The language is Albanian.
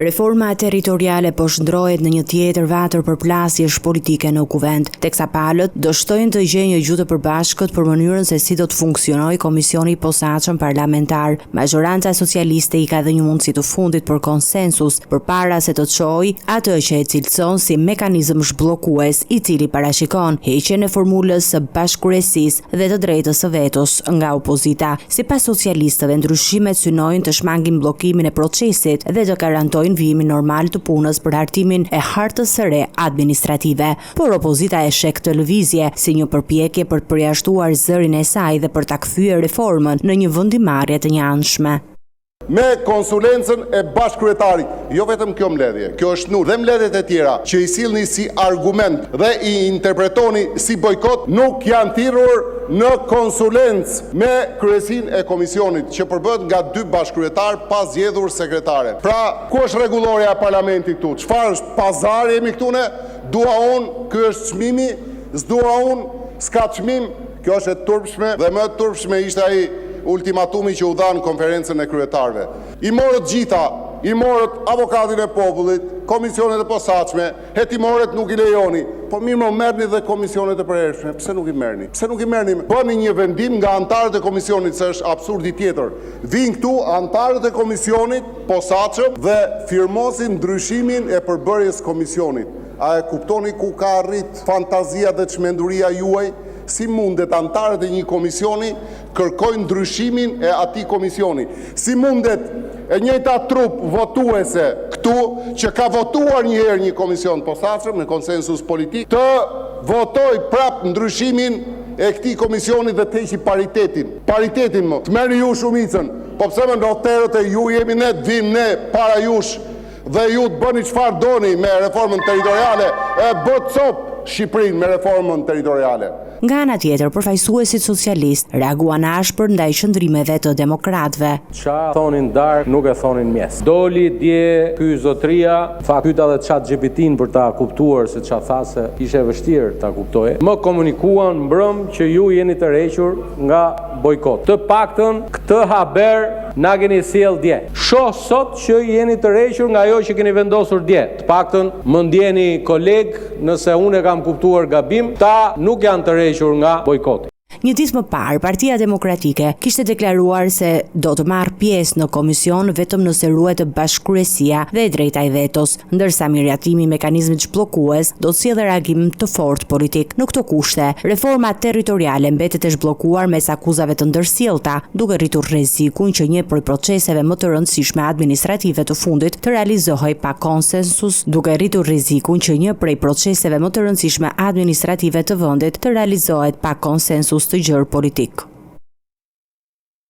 Reforma territoriale po shndrohet në një tjetër vatër përplasjesh politike në kuvent, teksa palët dështojnë të gjejnë një gjuhë të përbashkët për mënyrën se si do të funksionojë komisioni i posaçëm parlamentar. Majoranca socialiste i ka dhënë një mundësi të fundit për konsensus përpara se të çojë atë që e cilëson si mekanizëm zhbllokues, i cili parashikon heqjen e formulës së bashkëkryesisë dhe të drejtës së vetos nga opozita. Sipas socialistëve, ndryshimet synojnë të shmangin bllokimin e procesit dhe të garantojnë vijimin normal të punës për hartimin e hartës së re administrative, por opozita e sheh këtë lëvizje si një përpjekje për të përjashtuar zërin e saj dhe për ta kthyer reformën në një vendimarrje të njëanshme. Me konsulencën e bashkëkryetarit, jo vetëm kjo mbledhje, kjo është nur dhe mbledhjet e tjera që i sillni si argument dhe i interpretoni si bojkot, nuk janë thirrur në konsulencë me kryesinë e komisionit që përbëhet nga 2 bashkëkryetar pa zgjedhur sekretare. Pra, ku është rregullorja e parlamentit këtu? Çfarë është pazari jemi këtu ne? Dua unë, ky është çmimi, s'dua unë, s'ka çmim. Kjo është e turpshme dhe më e turpshme ishte ai ultimatumi që u dha në konferencën e kryetarëve. I morët gjitha, i morët avokatin e popullit, komisionet e posaçme, hetimorët nuk i lejoni. Po mirë më merrni dhe komisionet e përhershme. Pse nuk i merrni? Pse nuk i merrni? Bëni një vendim nga antarët e komisionit, se është absurdi tjetër. Vinë këtu antarët e komisionit posaçëm dhe firmosin ndryshimin e përbërjes komisionit. A e kuptoni ku ka arrit fantazia dhe çmenduria juaj? Si mundet antarët e një komisioni kërkojnë ndryshimin e atij komisioni? Si mundet e njëjta trup votuese këtu që ka votuar një herë një komision posaçëm në konsensus politik të votoj prap ndryshimin e këtij komisioni dhe të heqë paritetin? Paritetin më. Të merrni ju shumicën. Po pse më noterët e ju jemi ne, të vim ne para jush dhe ju të bëni çfarë doni me reformën territoriale e bët cop Shqipërinë me reformën territoriale. Nga ana tjetër, përfaqësuesit socialist reaguan ashpër ndaj qëndrimeve të demokratëve. Ça thonin dark, nuk e thonin mjes. Doli dje ky zotria, pyeta edhe ChatGPT-n për ta kuptuar se ça tha, se ishte vështirë ta kuptoje. Më komunikuan mbrëm që ju jeni të rrequr nga bojkot. Të paktën këtë haber na keni sjell dje. Shoh sot që jeni të rrequr nga ajo që keni vendosur dje. Të paktën më ndjeni koleg, nëse unë e kam kuptuar gabim, ta nuk janë të rrequr nga bojkoti. Një ditë më parë, Partia Demokratike kishte deklaruar se do të marrë pjesë në komision vetëm nëse ruhet bashkëkryesia dhe e drejta e vetos, ndërsa mirëjatimi i mekanizmit zhbllokues do të sjellë reagim të fortë politik. Në këto kushte, reforma territoriale mbetet e zhbllokuar mes akuzave të ndërsjellta, duke rritur rrezikun që një prej proceseve më të rëndësishme administrative të fundit të realizohej pa konsensus, duke rritur rrezikun që një prej proceseve më të rëndësishme administrative të vendit të realizohet pa konsensus të gjërë politik.